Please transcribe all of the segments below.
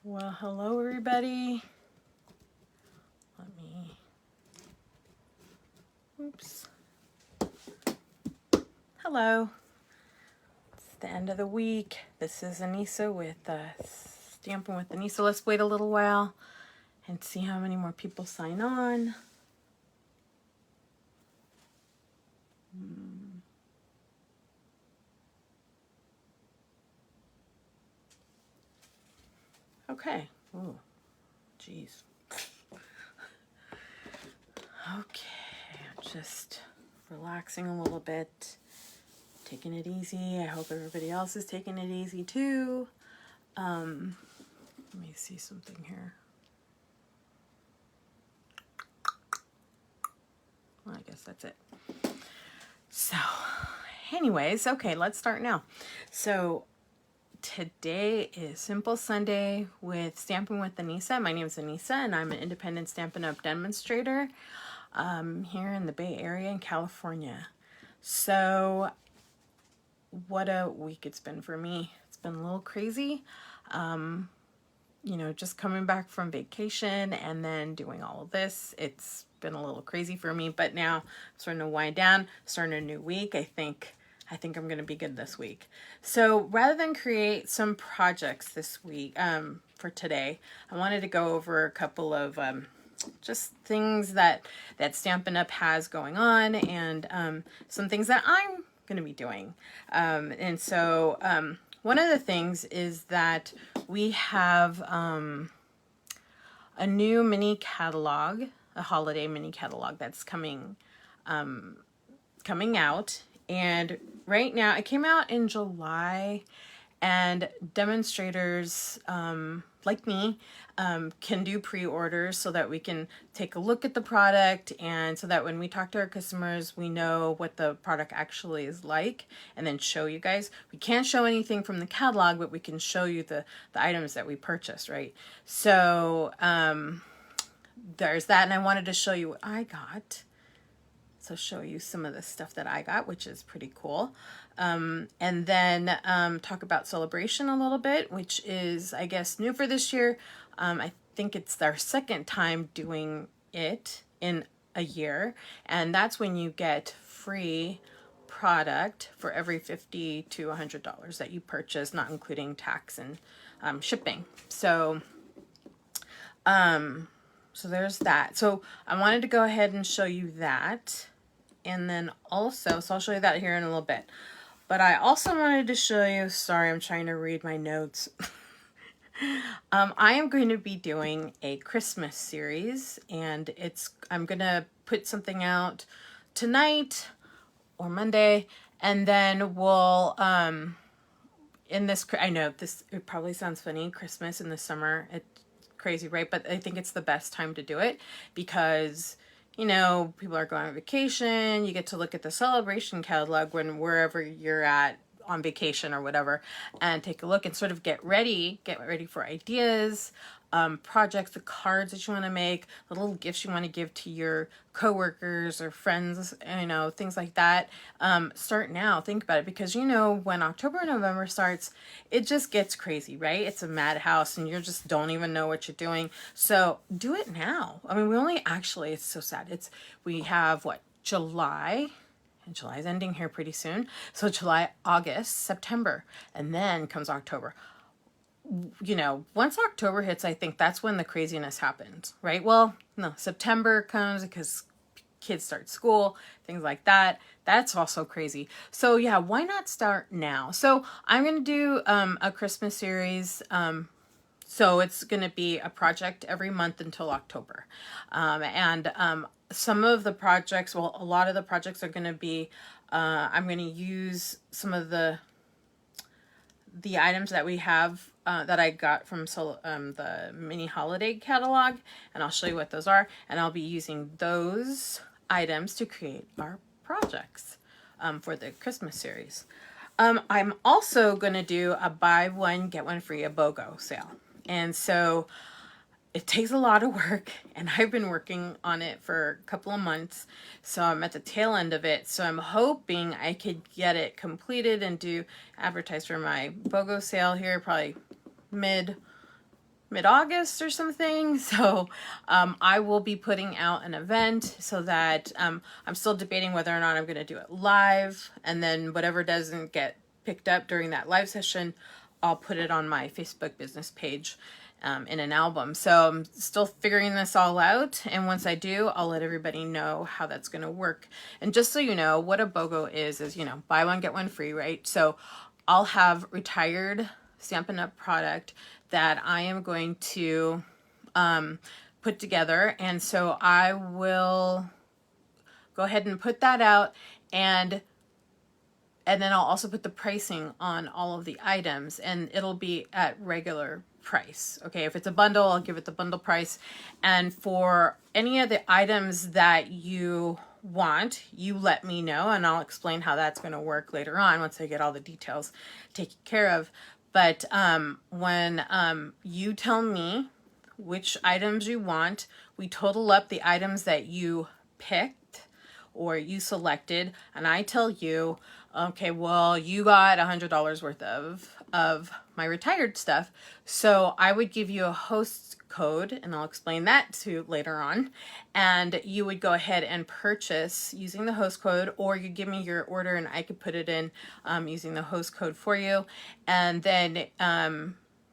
Well, hello everybody. Let me, oops. Hello. It's the end of the week. This is Anissa with Stampin' with Anissa. Let's wait a little while and see how many more people sign on. Okay. Oh, geez. Okay, I'm just relaxing a little bit, taking it easy. I hope everybody else is taking it easy too. Let me see something here. Well, I guess that's it. So, anyways, okay, let's start now. So, today is Simple Sunday with Stampin' with Anissa. My name is Anissa, and I'm an independent Stampin' Up demonstrator here in the Bay Area in California. So, what a week it's been for me. It's been a little crazy. You know, just coming back from vacation and then doing all of this. It's been a little crazy for me, but now I'm starting to wind down, starting a new week. I think I'm going to be good this week. So rather than create some projects this week, for today, I wanted to go over a couple of just things that Stampin' Up has going on, and some things that I'm going to be doing. And so one of the things is that we have a new mini catalog, a holiday mini catalog that's coming out. And right now, it came out in July, and demonstrators like me can do pre-orders so that we can take a look at the product, and so that when we talk to our customers, we know what the product actually is like, and then show you guys. We can't show anything from the catalog, but we can show you the items that we purchased, right? So there's that, and I wanted to show you what I got. So show you some of the stuff that I got, which is pretty cool. And then talk about Sale-A-Bration a little bit, which is, I guess, new for this year. I think it's our second time doing it in a year. And that's when you get free product for every $50 to $100 that you purchase, not including tax and shipping. So there's that. So I wanted to go ahead and show you that. And then also, so I'll show you that here in a little bit. But I also wanted to show you, sorry, I'm trying to read my notes. I am going to be doing a Christmas series, and I'm going to put something out tonight or Monday, and then we'll, in this, I know this, it probably sounds funny, Christmas in the summer, it's crazy, right? But I think it's the best time to do it because, you know, people are going on vacation. You get to look at the Sale-A-Bration catalog when wherever you're at on vacation or whatever, and take a look and sort of get ready for ideas, projects, the cards that you want to make, the little gifts you want to give to your coworkers or friends, you know, things like that. Start now. Think about it, because you know when October and November starts, it just gets crazy, right? It's a madhouse, and you just don't even know what you're doing. So do it now. I mean, it's so sad. We have what, July. And July's ending here pretty soon. So July, August, September, and then comes October. You know, once October hits, I think that's when the craziness happens, right? Well, no, September comes because kids start school, things like that. That's also crazy. So yeah, why not start now? So I'm going to do a Christmas series. So it's going to be a project every month until October. Some of the projects, well, a lot of the projects are going to be, I'm going to use some of the items that we have that I got from the mini holiday catalog, and I'll show you what those are, and I'll be using those items to create our projects for the Christmas series. I'm also going to do a buy one, get one free, a BOGO sale. And so it takes a lot of work, and I've been working on it for a couple of months, so I'm at the tail end of it. So I'm hoping I could get it completed and advertise for my BOGO sale here probably mid mid-August or something. So I will be putting out an event so that I'm still debating whether or not I'm going to do it live, and then whatever doesn't get picked up during that live session, I'll put it on my Facebook business page in an album. So I'm still figuring this all out, and once I do, I'll let everybody know how that's going to work. And just so you know, what a BOGO is, you know, buy one, get one free, right? So I'll have retired Stampin' Up! Product that I am going to put together, and so I will go ahead and put that out, and then I'll also put the pricing on all of the items, and it'll be at regular price. Okay, if it's a bundle, I'll give it the bundle price. And for any of the items that you want, you let me know, and I'll explain how that's going to work later on once I get all the details taken care of. But when you tell me which items you want, we total up the items that you picked or you selected, and I tell you, okay, well, you got $100 worth of my retired stuff, so I would give you a host code, and I'll explain that too later on, and you would go ahead and purchase using the host code, or you give me your order and I could put it in using the host code for you, and then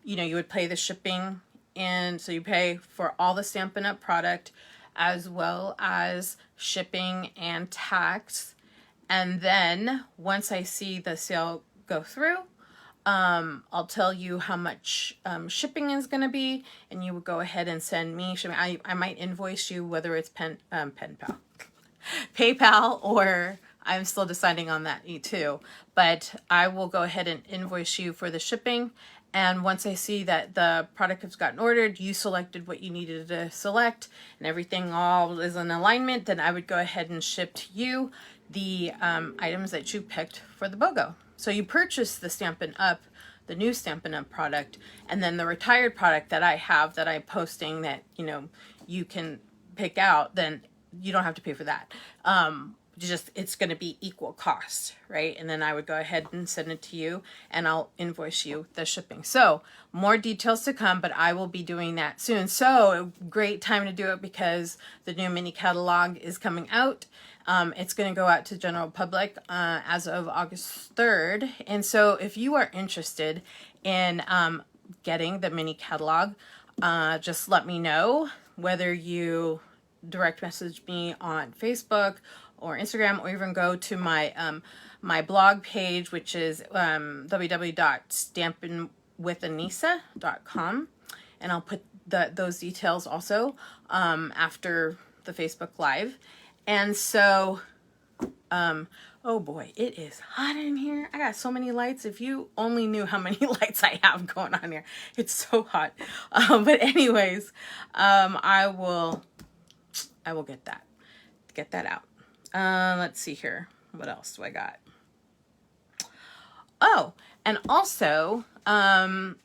you know, you would pay the shipping, and so you pay for all the Stampin' Up! Product as well as shipping and tax. And then once I see the sale go through, I'll tell you how much shipping is going to be, and you would go ahead and send me shipping. I might invoice you, whether it's PayPal, or I'm still deciding on that too. But I will go ahead and invoice you for the shipping. And once I see that the product has gotten ordered, you selected what you needed to select, and everything all is in alignment, then I would go ahead and ship to you the items that you picked for the BOGO. So you purchase the Stampin' Up, the new Stampin' Up product, and then the retired product that I have that I'm posting that, you know, you can pick out, then you don't have to pay for that. Just, it's going to be equal cost, right? And then I would go ahead and send it to you, and I'll invoice you the shipping. So more details to come, but I will be doing that soon. So great time to do it because the new mini catalog is coming out. It's going to go out to general public as of August 3rd. And so if you are interested in getting the mini catalog, just let me know, whether you direct message me on Facebook or Instagram, or even go to my my blog page, which is www.stampinwithanisa.com, and I'll put those details also after the Facebook Live. And so, oh boy, it is hot in here. I got so many lights. If you only knew how many lights I have going on here, it's so hot. But anyways, I will get that out. Let's see here. What else do I got? Oh, and also, I'm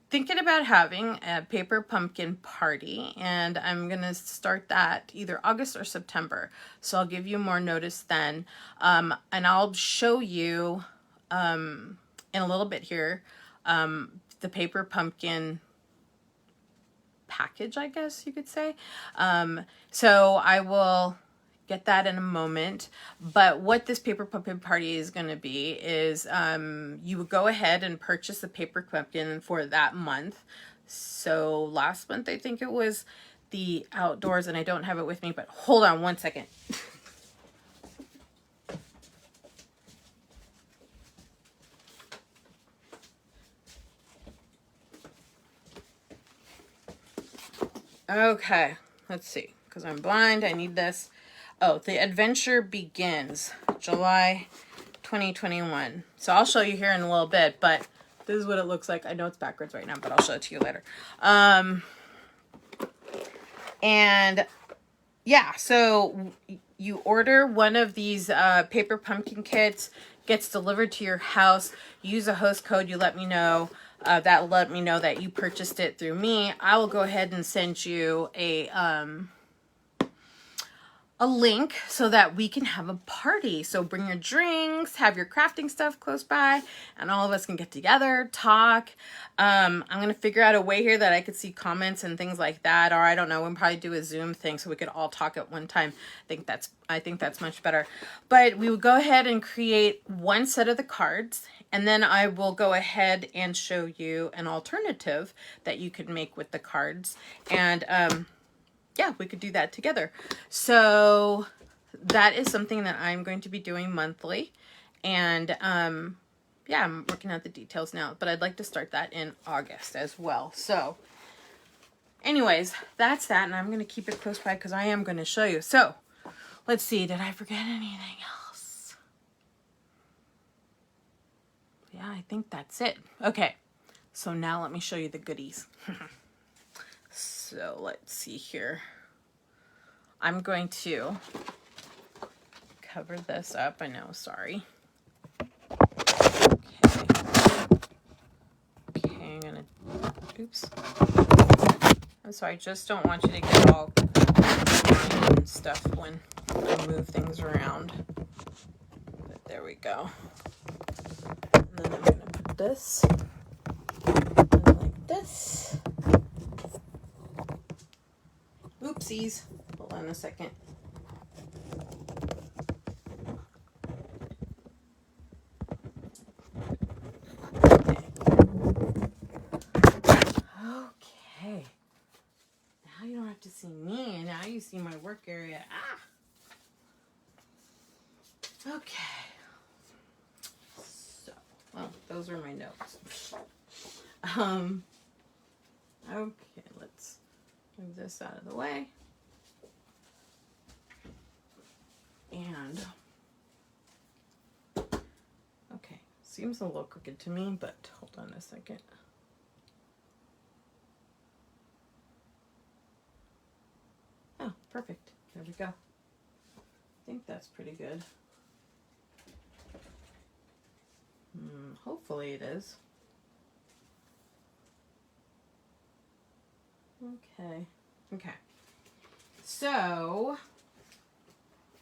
thinking about having a paper pumpkin party, and I'm going to start that either August or September. So I'll give you more notice then. And I'll show you, in a little bit here, the paper pumpkin package, I guess you could say. So I will get that in a moment. But what this paper pumpkin party is going to be is you would go ahead and purchase the paper pumpkin for that month. So last month I think it was the outdoors, and I don't have it with me, but hold on one second. Okay, let's see, because I'm blind, I need this. Oh, the adventure begins July 2021. So I'll show you here in a little bit, but this is what it looks like. I know it's backwards right now, but I'll show it to you later. And yeah, so you order one of these paper pumpkin kits, gets delivered to your house. Use a host code, you let me know. That will let me know that you purchased it through me. I will go ahead and send you a a link so that we can have a party. So bring your drinks, have your crafting stuff close by, and all of us can get together, talk. I'm going to figure out a way here that I could see comments and things like that. Or I don't know, we'll probably do a Zoom thing so we could all talk at one time. I think that's much better. But we will go ahead and create one set of the cards, and then I will go ahead and show you an alternative that you could make with the cards. And yeah, we could do that together. So that is something that I'm going to be doing monthly. And yeah, I'm working out the details now, but I'd like to start that in August as well. So anyways, that's that. And I'm going to keep it close by because I am going to show you. So let's see. Did I forget anything else? Yeah, I think that's it. Okay. So now let me show you the goodies. So let's see here. I'm going to cover this up. I know, sorry. Okay, I'm gonna, oops. I'm sorry, I just don't want you to get all and stuff when I move things around. But there we go. And then I'm gonna put this like this. Oopsies. Hold on a second. Okay. Now you don't have to see me, and now you see my work area. Okay. So, well, those are my notes. Okay, let's move this out of the way. And, okay, seems a little crooked to me, but hold on a second. Oh, perfect. There we go. I think that's pretty good. Hopefully it is. Okay. Okay. So,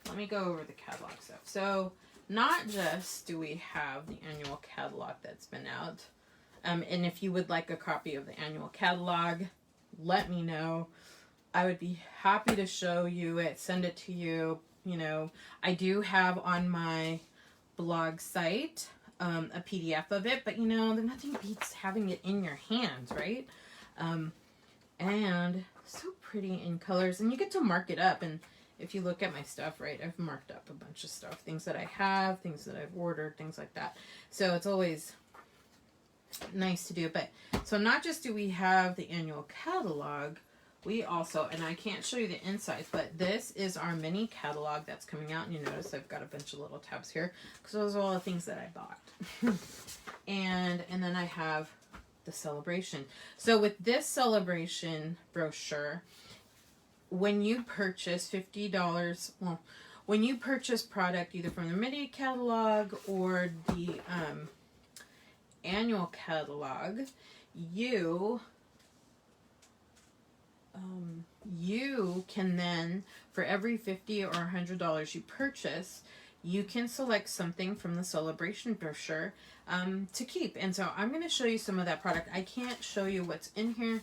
let me go over the catalog stuff. So, not just do we have the annual catalog that's been out, and if you would like a copy of the annual catalog, let me know. I would be happy to show you it, send it to you. You know, I do have on my blog site a PDF of it, but you know, nothing beats having it in your hands, right? And so pretty in colors, and you get to mark it up. And if you look at my stuff, right, I've marked up a bunch of stuff, things that I have, things that I've ordered, things like that. So it's always nice to do. But so not just do we have the annual catalog, we also, and I can't show you the insides, but this is our mini catalog that's coming out. And you notice I've got a bunch of little tabs here because those are all the things that I bought. and then I have the Sale-A-Bration. So with this Sale-A-Bration brochure, when you purchase $50, well, when you purchase product either from the mini catalog or the annual catalog, you can then, for every $50 or $100 you purchase, you can select something from the Sale-A-Bration brochure to keep. And so I'm going to show you some of that product. I can't show you what's in here,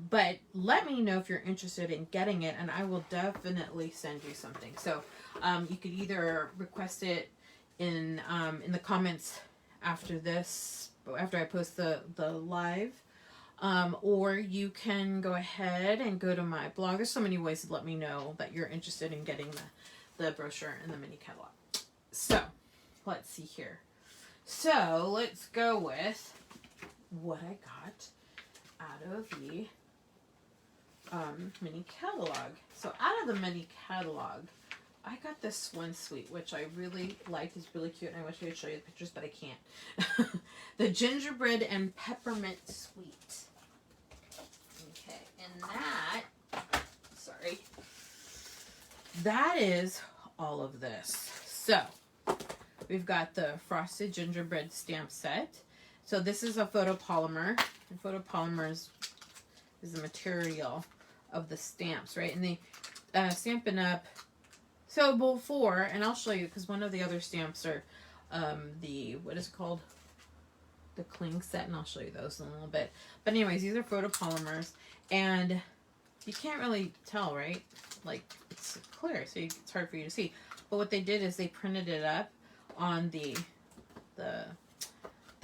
but let me know if you're interested in getting it, and I will definitely send you something. So you could either request it in the comments after this, after I post the live, or you can go ahead and go to my blog. There's so many ways to let me know that you're interested in getting the brochure and the mini catalog. So let's see here. So let's go with what I got out of the mini catalog. So out of the mini catalog, I got this one sweet, which I really liked. It's really cute, and I wish I could show you the pictures, but I can't. The gingerbread and peppermint sweet. Okay, and that, sorry, that is all of this. So we've got the frosted gingerbread stamp set. So this is a photopolymer, and photopolymers is the material of the stamps, right? And Stampin' Up. So before, and I'll show you because one of the other stamps are the, what is it called? The cling set, and I'll show you those in a little bit. But anyways, these are photopolymers, and you can't really tell, right? Like, it's clear, so it's hard for you to see. But what they did is they printed it up on the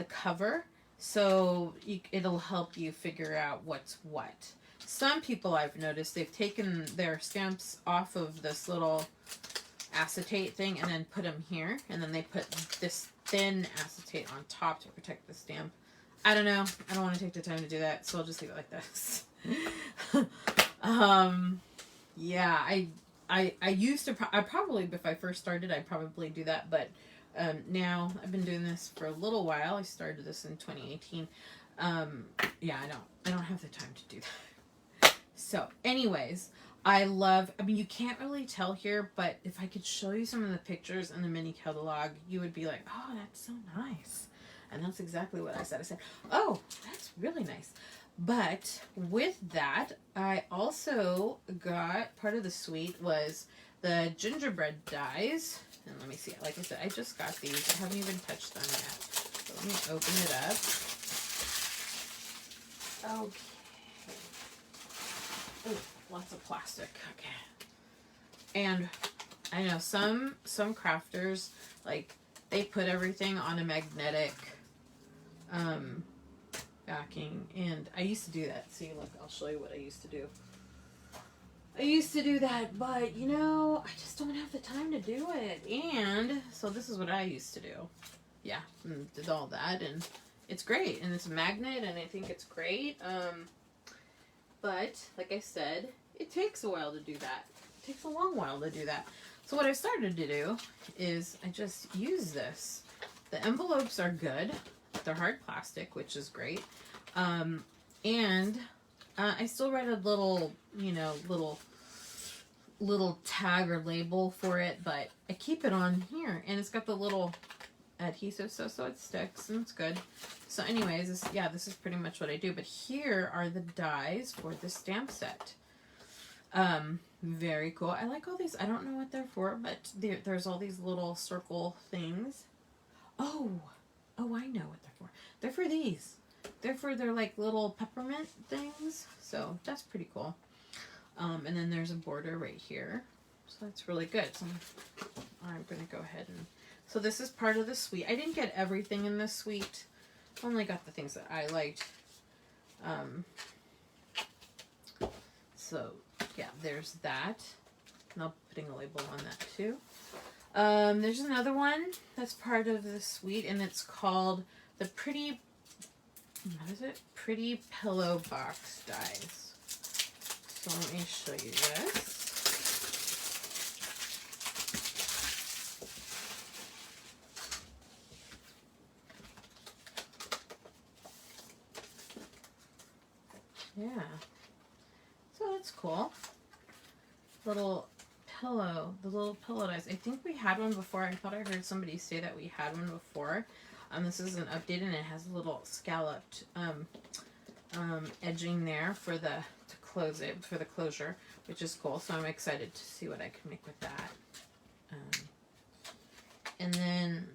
cover, so it'll help you figure out what's what. Some people I've noticed, they've taken their stamps off of this little acetate thing and then put them here, and then they put this thin acetate on top to protect the stamp. I don't know. I don't want to take the time to do that, so I'll just leave it like this. Yeah, I used to, I probably, if I first started, I'd probably do that, but now I've been doing this for a little while. I started this in 2018. Yeah, I don't have the time to do that. So anyways, I mean, you can't really tell here, but if I could show you some of the pictures in the mini catalog, you would be like, oh, that's so nice. And that's exactly what I said. I said, oh, that's really nice. But with that, I also got, part of the suite was the gingerbread dies. And let me see, like I said, I just got these. I haven't even touched them yet. So let me open it up. Okay. Oh, lots of plastic. Okay. And I know some crafters, like, they put everything on a magnetic backing, and I used to do that. See, look, I'll show you what I used to do. I used to do that, but you know, I just don't have the time to do it. And so this is what I used to do. Yeah, and did all that, and it's great, and it's a magnet, and I think it's great. But like I said, it takes a while to do that. It takes a long while to do that. So what I started to do is I just use this. The envelopes are good. They're hard plastic, which is great. And I still write a little, you know, little tag or label for it, but I keep it on here, and it's got the little adhesive so it sticks, and it's good. So anyways, this is pretty much what I do. But here are the dies for the stamp set. Very cool. I like all these. I don't know what they're for, but there's all these little circle things. Oh, I know what they're for. They're for these. They're like little peppermint things. So that's pretty cool. And then there's a border right here. So that's really good. So I'm going to go ahead and... So this is part of the suite. I didn't get everything in this suite. I only got the things that I liked. So yeah, there's that. And I'll be putting a label on that too. There's another one that's part of the suite, and it's called the Pretty... What is it? Pretty Pillow Box Dies. So let me show you this. Yeah. So that's cool. Little pillow, the little pillow dies. I think we had one before. I thought I heard somebody say that we had one before. This is an update, and it has a little scalloped edging there for the for the closure, which is cool. So I'm excited to see what I can make with that. And then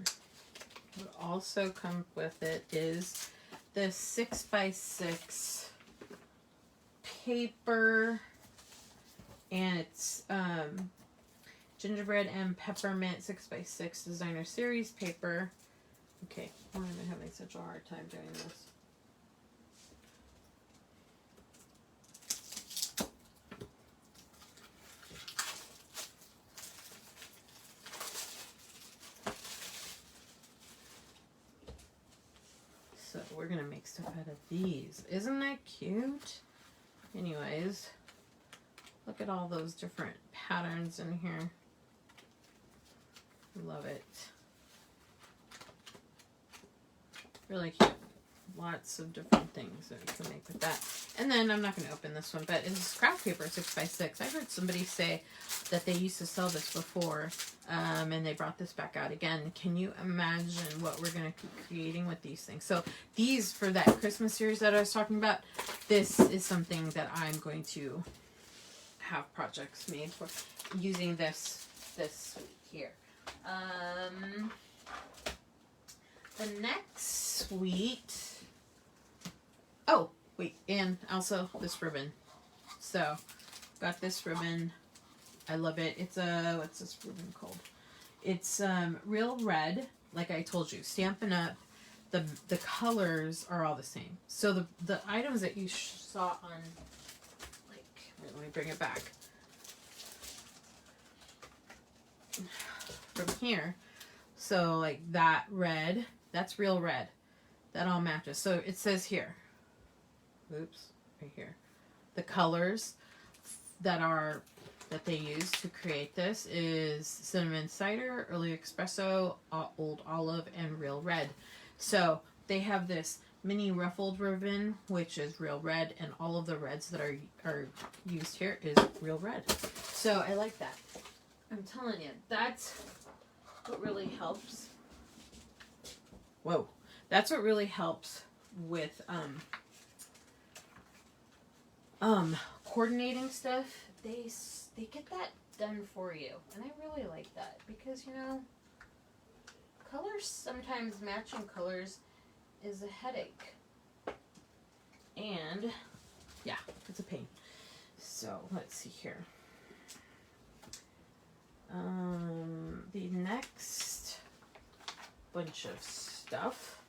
what also comes with it is the 6x6 paper, and it's gingerbread and peppermint 6x6 designer series paper. Okay, why am I having such a hard time doing this? So we're gonna make stuff out of these. Isn't that cute? Anyways, look at all those different patterns in here. Love it. Really cute. Lots of different things that we can make with that. And then I'm not going to open this one, but it's scrap paper 6x6. I heard somebody say that they used to sell this before, and they brought this back out again. Can you imagine what we're going to keep creating with these things? So these, for that Christmas series that I was talking about, this is something that I'm going to have projects made for using this suite here. The next suite. Oh, wait, and also this ribbon. So, got this ribbon. I love it. It's a, what's this ribbon called? It's real red, like I told you. Stampin' Up. The colors are all the same. So the items that you saw on, like, let me bring it back. From here. So like that red, that's real red. That all matches. So it says here. Oops, right here. The colors that they use to create this is cinnamon cider, early espresso, old olive, and real red. So they have this mini ruffled ribbon, which is real red, and all of the reds that are used here is real red. So I like that. I'm telling you, that's what really helps. Whoa, that's what really helps with coordinating stuff. They get that done for you, and I really like that because, you know, colors, sometimes matching colors is a headache, and yeah, it's a pain. So let's see here. The next bunch of stuff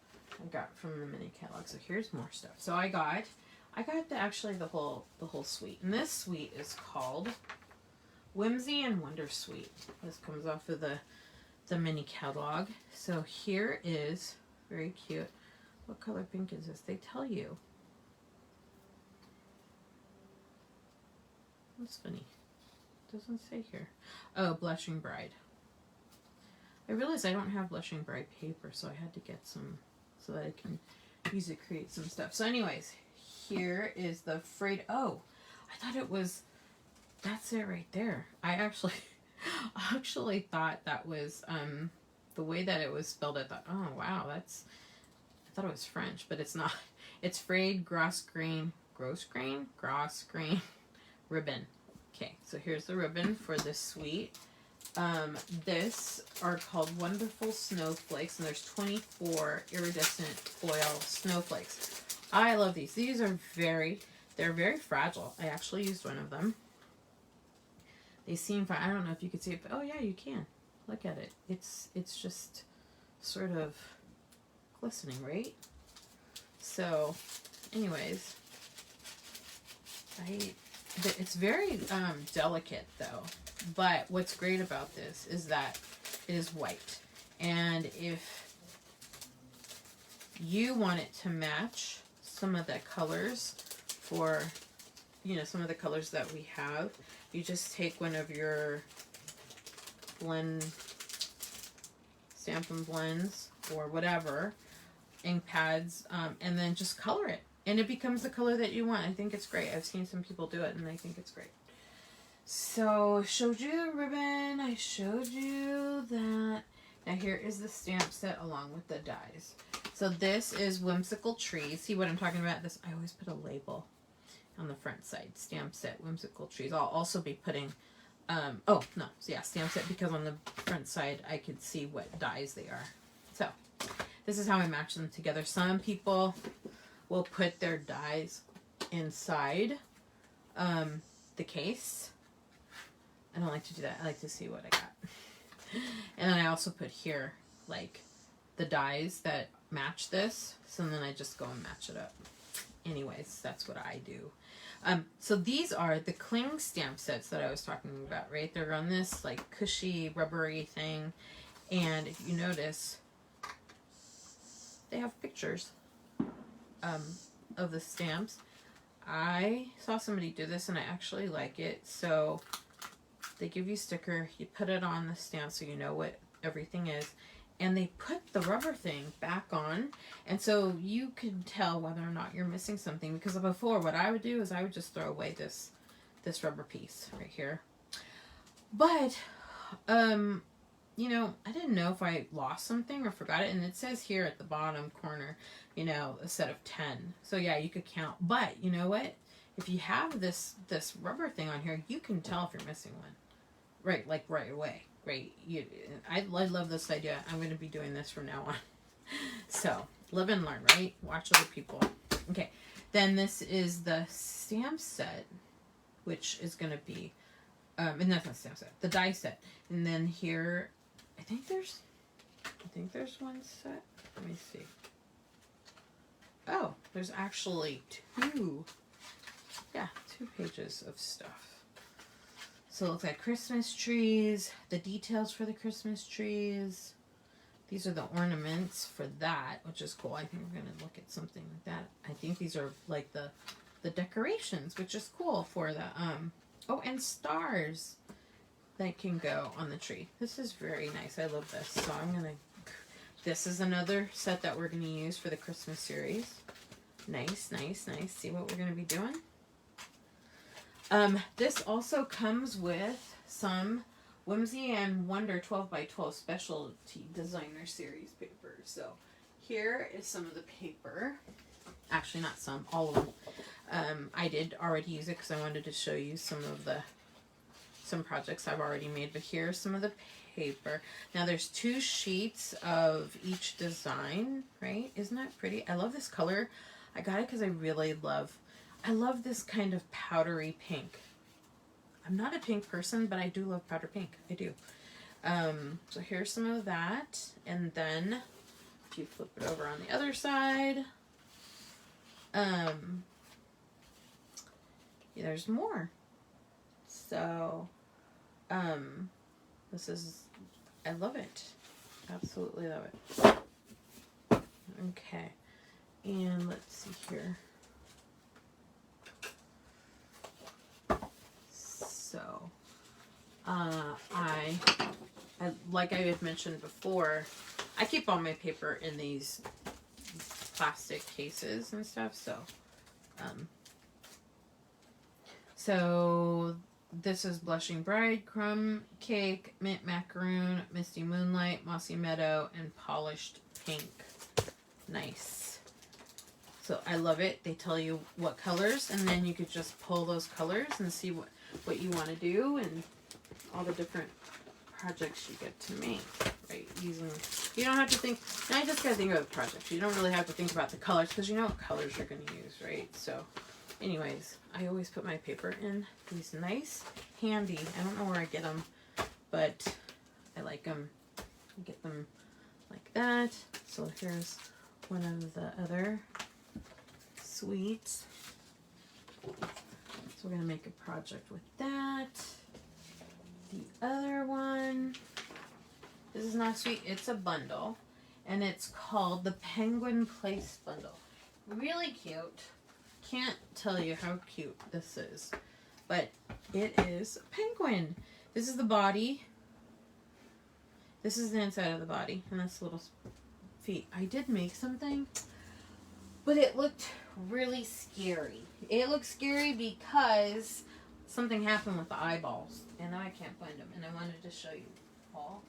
I got from the mini catalog. So here's more stuff. So I got actually the whole suite, and this suite is called Whimsy and Wonder Suite. This comes off of the mini catalog. So here is very cute. What color pink is this? They tell you. That's funny. Doesn't say here. Oh, Blushing Bride. I realized I don't have Blushing Bride paper, so I had to get some so that I can use it to create some stuff. So anyways, here is the frayed. Oh, I thought it was, that's it right there. I actually thought that was the way that it was spelled. I thought, oh wow, I thought it was French, but it's not. It's frayed gross grain ribbon. Okay, so here's the ribbon for this suite. This are called Wonderful Snowflakes, and there's 24 iridescent foil snowflakes. I love these. These are they're very fragile. I actually used one of them. They seem fine. I don't know if you can see it, but oh yeah, you can. Look at it. It's just sort of glistening, right? So, anyways, it's very delicate though. But what's great about this is that it is white. And if you want it to match some of the colors for, you know, some of the colors that we have, you just take one of your Stampin' Blends or whatever, ink pads, and then just color it. And it becomes the color that you want. I think it's great. I've seen some people do it, and I think it's great. So, I showed you the ribbon. I showed you that. Now, here is the stamp set along with the dies. So, this is Whimsical Trees. See what I'm talking about? This, I always put a label on the front side. Stamp set, Whimsical Trees. I'll also be putting, oh, no. So, yeah, stamp set, because on the front side, I could see what dies they are. So, this is how I match them together. Some people will put their dies inside the case. I don't like to do that. I like to see what I got. And then I also put here, like, the dies that match this. So then I just go and match it up. Anyways, that's what I do. So these are the cling stamp sets that I was talking about, right? They're on this, like, cushy, rubbery thing. And if you notice, they have pictures of the stamps. I saw somebody do this, and I actually like it. So they give you a sticker, you put it on the stamp so you know what everything is, and they put the rubber thing back on, and so you can tell whether or not you're missing something. Because before, what I would do is I would just throw away this rubber piece right here. But you know, I didn't know if I lost something or forgot it, and it says here at the bottom corner, you know, a set of 10. So yeah, you could count. But you know what? if you have this rubber thing on here, you can tell if you're missing one, right? Like right away, right? I love this idea. I'm going to be doing this from now on. So live and learn, right? Watch other people. Okay, then this is the stamp set, which is going to be, and that's not stamp set, the die set. And then here, I think there's one set. Let me see. Oh, there's actually two pages of stuff. So it looks like Christmas trees, the details for the Christmas trees. These are the ornaments for that, which is cool. I think we're going to look at something like that. I think these are like the decorations, which is cool for the, oh, and stars that can go on the tree. This is very nice. I love this. So I'm going to, this is another set that we're going to use for the Christmas series. Nice, nice, nice. See what we're going to be doing? This also comes with some Whimsy and Wonder 12x12 specialty designer series paper. So here is some of the paper. Actually, not some, all of them. I did already use it because I wanted to show you some projects I've already made. But here's some of the paper. Now there's 2 sheets of each design, right? Isn't that pretty? I love this color. I got it because I really love this kind of powdery pink. I'm not a pink person, but I do love powder pink. I do. So here's some of that. And then if you flip it over on the other side, yeah, there's more. So, this is, I love it. Absolutely love it. Okay. And let's see here. So, I like I had mentioned before, I keep all my paper in these plastic cases and stuff. So this is Blushing Bride, Crumb Cake, Mint Macaroon, Misty Moonlight, Mossy Meadow, and Polished Pink. Nice. So I love it. They tell you what colors, and then you could just pull those colors and see what you want to do and all the different projects you get to make, right? You don't have to think, and I just gotta think about the projects. You don't really have to think about the colors because you know what colors you're going to use, right? So anyways, I always put my paper in these nice, handy, I don't know where I get them, but I like them. I get them like that. So here's one of the other sweets. So we're going to make a project with that. The other one, this is not sweet, it's a bundle, and it's called the Penguin Place Bundle. Really cute. Can't tell you how cute this is, but it is a penguin. This is the body. This is the inside of the body, and that's little feet. I did make something, but it looked really scary. It looked scary because something happened with the eyeballs, and now I can't find them. And I wanted to show you all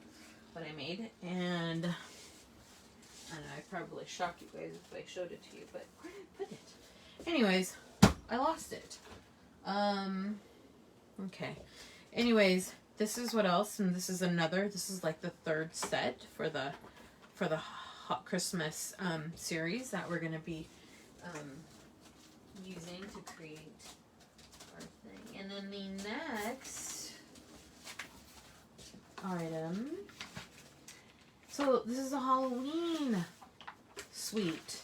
what I made, and I know I'd probably shock you guys if I showed it to you, but where did I put it? Anyways, I lost it. Okay. Anyways, this is what else, and this is another. This is like the 3rd set for the Hot Christmas series that we're gonna be using to create our thing. And then the next item. So this is a Halloween suite.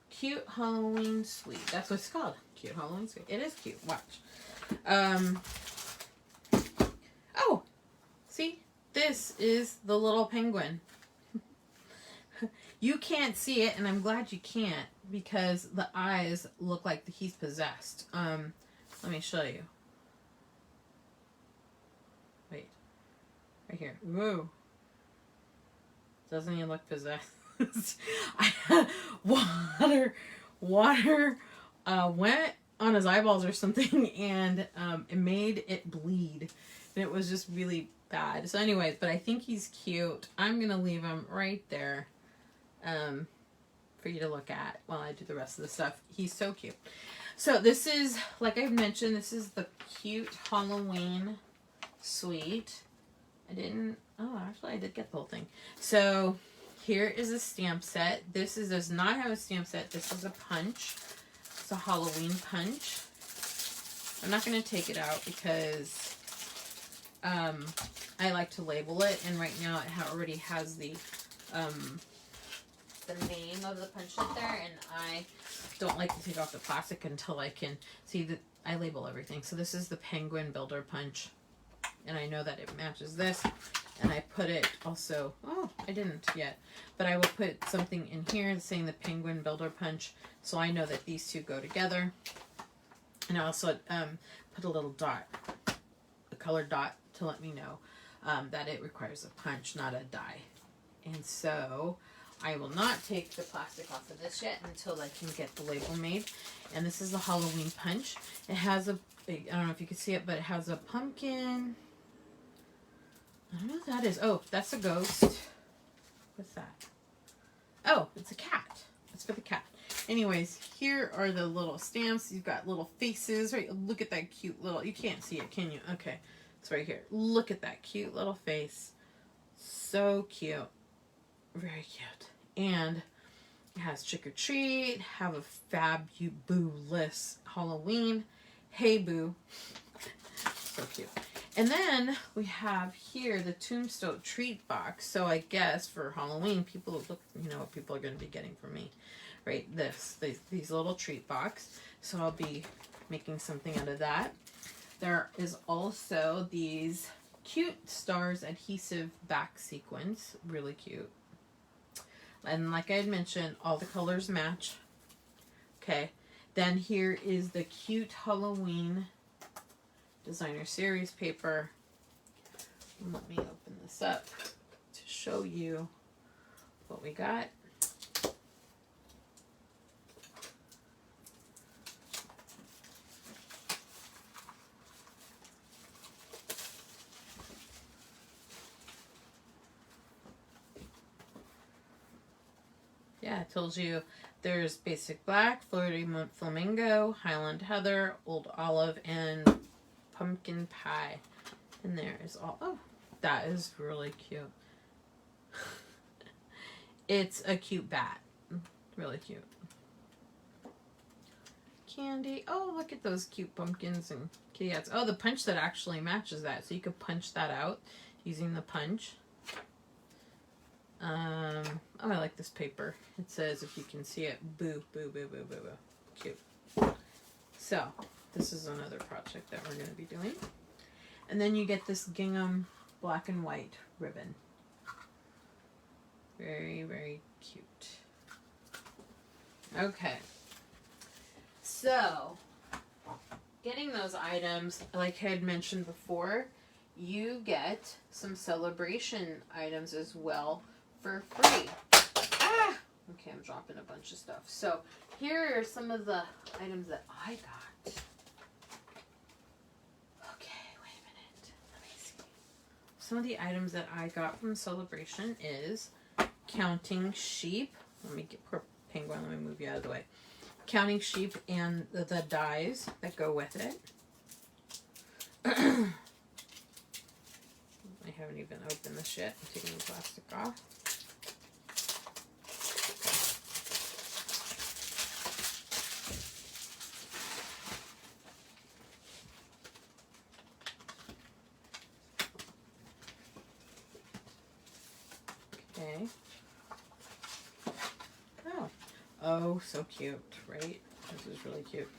Cute Halloween suite. That's what it's called. Cute Halloween suite. It is cute. Watch. Oh, see? This is the little penguin. You can't see it, and I'm glad you can't, because the eyes look like he's possessed. Let me show you. Wait. Right here. Whoa. Doesn't he look possessed? water went on his eyeballs or something, and it made it bleed. And it was just really bad. So anyways, but I think he's cute. I'm going to leave him right there for you to look at while I do the rest of the stuff. He's so cute. So this is, like I mentioned, this is the cute Halloween suite. I did get the whole thing. So here is a stamp set. This does not have a stamp set. This is a punch. It's a Halloween punch. I'm not going to take it out because I like to label it, and right now it already has the name of the punch in there, and I don't like to take off the plastic until I can see that I label everything. So this is the Penguin Builder Punch, and I know that it matches this, and I put it also, oh, I didn't yet, but I will put something in here saying the Penguin Builder Punch, so I know that these two go together. And I also put a little dot, a colored dot, to let me know that it requires a punch, not a die. And so I will not take the plastic off of this yet until I can get the label made. And this is the Halloween punch. It has I don't know if you can see it, but it has a pumpkin. I don't know what that is. Oh, that's a ghost. What's that? Oh, it's a cat. It's for the cat. Anyways, here are the little stamps. You've got little faces, right? Look at that cute little, you can't see it, can you? Okay, it's right here. Look at that cute little face. So cute. Very cute. And it has Trick or Treat, have a fabulous Halloween, Hey Boo. So cute. And then we have here the Tombstone treat box. So I guess for Halloween, people look, you know what people are going to be getting from me. Right, these little treat box. So I'll be making something out of that. There is also these cute stars adhesive back sequins, really cute. And like I had mentioned, all the colors match. Okay, then here is the cute Halloween designer series paper. Let me open this up to show you what we got. Yeah, I told you there's Basic Black, Flirty Flamingo, Highland Heather, Old Olive, and Pumpkin Pie. And there is all, oh, that is really cute. It's a cute bat. Really cute. Candy. Oh, look at those cute pumpkins and kitty cats. Oh, the punch that actually matches that. So you could punch that out using the punch. Oh, I like this paper. It says, if you can see it, boo, boo, boo, boo, boo, boo. Cute. So, this is another project that we're going to be doing. And then you get this gingham black and white ribbon. Very, very cute. Okay. So, getting those items, like I had mentioned before, you get some Sale-A-Bration items as well for free. Ah! Okay, I'm dropping a bunch of stuff. So here are some of the items that I got. Okay, wait a minute. Let me see. Some of the items that I got from Sale-A-Bration is counting sheep. Let me get poor penguin. Let me move you out of the way. Counting sheep and the dies that go with it. I haven't even opened this yet. I'm taking the plastic off. Okay. Oh. Oh, so cute, right? This is really cute.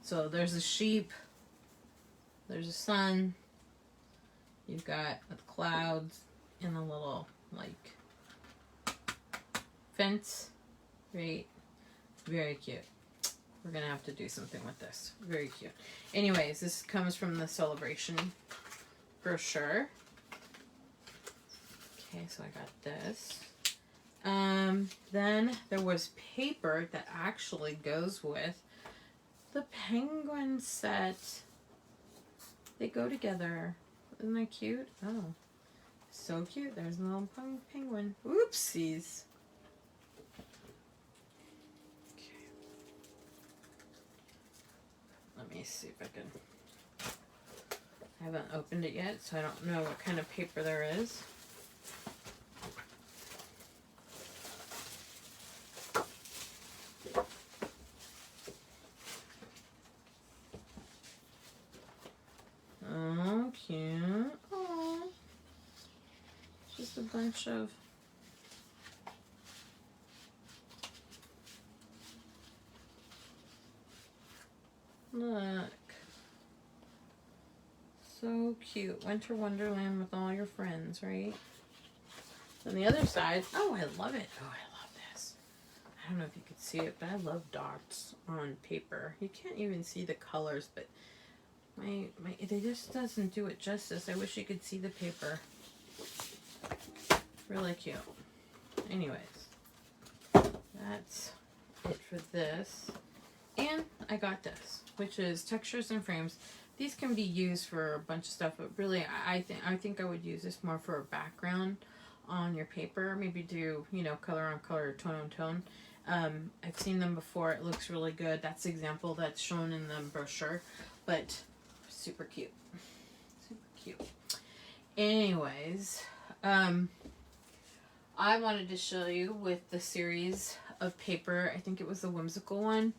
So there's a sheep. There's a sun. You've got the clouds and a little, like, fence, right? Very cute. We're going to have to do something with this. Very cute. Anyways, this comes from the Sale-A-Bration brochure. Okay, so I got this. Then there was paper that actually goes with the penguin set. They go together. Isn't that cute? Oh, so cute. There's a little penguin. Oopsies. see if I can. I haven't opened it yet, so I don't know what kind of paper there is. Oh, cute. Oh, just a bunch of look. So cute. Winter Wonderland with all your friends, right? On the other side, oh, I love it. Oh, I love this. I don't know if you could see it, but I love dots on paper. You can't even see the colors, but it just doesn't do it justice. I wish you could see the paper. Really cute. Anyways, that's it for this. And I got this, which is textures and frames. These can be used for a bunch of stuff, but really, I think I would use this more for a background on your paper. Maybe do, you know, color on color, tone on tone. I've seen them before. It looks really good. That's the example that's shown in the brochure, but super cute. Super cute. Anyways, I wanted to show you with the series of paper. I think it was the whimsical one.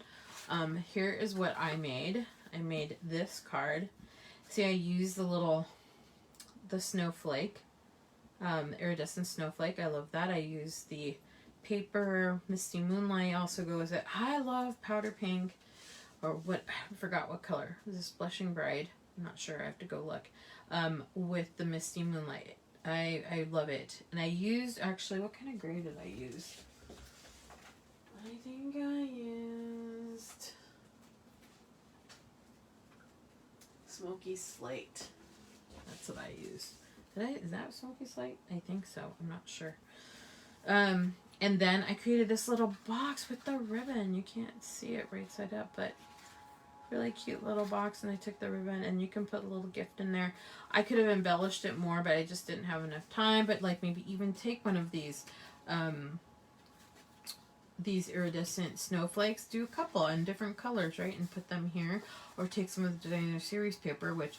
Here is what I made. I made this card. See, I used the snowflake, iridescent snowflake. I love that. I used the paper Misty Moonlight. Also goes with it. I love powder pink, or what? I forgot what color. This is Blushing Bride. I'm not sure. I have to go look. With the Misty Moonlight. I love it. And I used, actually, what kind of gray did I use? I think I used Smoky Slate. That's what I used. Is that Smoky Slate? I think so. I'm not sure. And then I created this little box with the ribbon. You can't see it right side up, but really cute little box. And I took the ribbon, and you can put a little gift in there. I could have embellished it more, but I just didn't have enough time. But like maybe even take one of these iridescent snowflakes, do a couple in different colors, right, and put them here, or take some of the designer series paper, which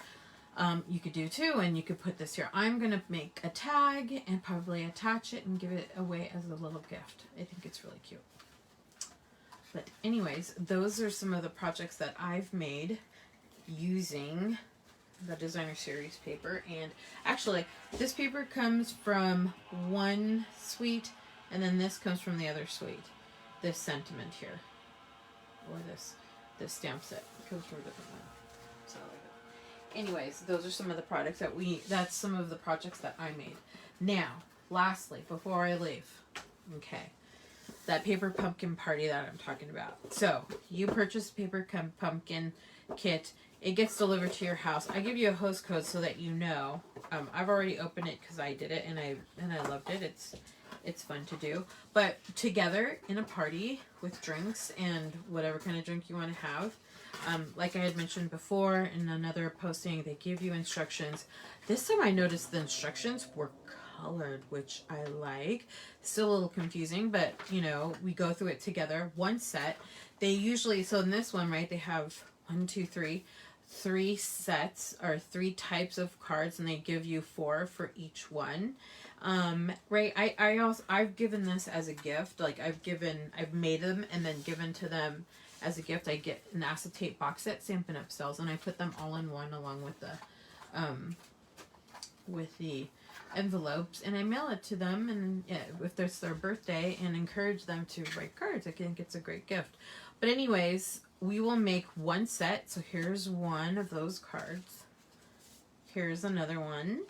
you could do too, and you could put this here. I'm gonna make a tag and probably attach it and give it away as a little gift. I think it's really cute. But anyways, those are some of the projects that I've made using the designer series paper. And actually, this paper comes from one suite, and then this comes from the other suite. This sentiment here, or this stamp set comes from a different one. So anyways, those are some of the products that's some of the projects that I made. Now, lastly, before I leave, okay, that paper pumpkin party that I'm talking about. So you purchase a paper pumpkin kit. It gets delivered to your house. I give you a host code so that you know. I've already opened it because I did it and I loved it. It's fun to do. But together in a party with drinks and whatever kind of drink you want to have. Like I had mentioned before in another posting, they give you instructions. This time I noticed the instructions were colored, which I like. Still a little confusing, but you know, we go through it together. One set. They usually, so in this one, right, they have 3 sets or 3 types of cards, and they give you 4 for each one. Right, I've given this as a gift. Like I've made them and then given to them as a gift. I get an acetate box set Stampin' Up sells, and I put them all in one along with the envelopes, and I mail it to them, and yeah, if it's their birthday, and encourage them to write cards. I think it's a great gift. But anyways, we will make one set. So here's one of those cards. Here's another one.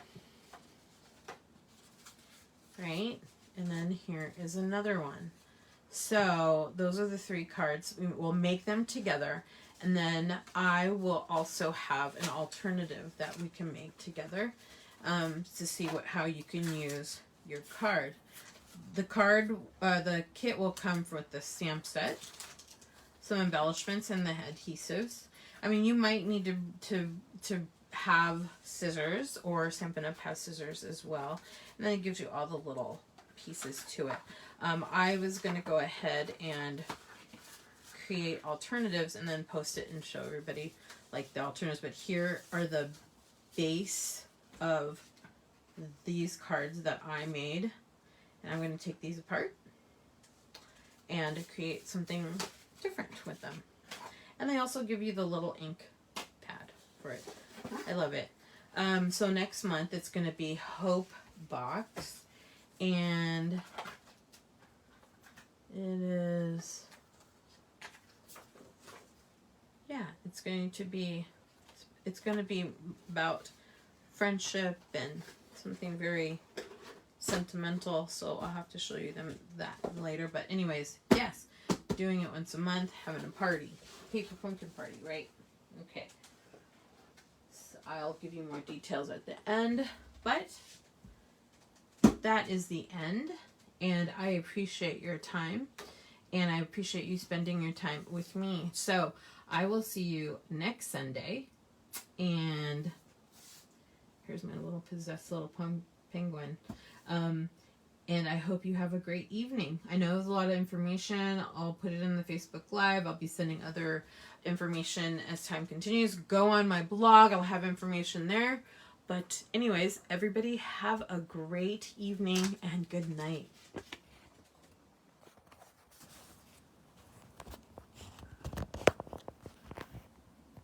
Right? And then here is another one. So those are the 3 cards. We'll make them together, and then I will also have an alternative that we can make together to see how you can use your card. The kit will come with the stamp set, some embellishments, and the adhesives. I mean, you might need to have scissors, or Stampin' Up has scissors as well. And then it gives you all the little pieces to it. I was going to go ahead and create alternatives and then post it and show everybody like the alternatives, but here are the base of these cards that I made. And I'm going to take these apart and create something different with them. And they also give you the little ink pad for it. I love it. So next month it's going to be Hope Box, and it is, yeah, it's going to be about friendship and something very sentimental, so I'll have to show you that later. But anyways, yes, doing it once a month, having a party, paper pumpkin party, right? Okay, so I'll give you more details at the end, but that is the end, and I appreciate your time, and I appreciate you spending your time with me. So I will see you next Sunday, and here's my little possessed little penguin. And I hope you have a great evening. I know there's a lot of information. I'll put it in the Facebook Live. I'll be sending other information as time continues. Go on my blog. I'll have information there. But anyways, everybody have a great evening and good night.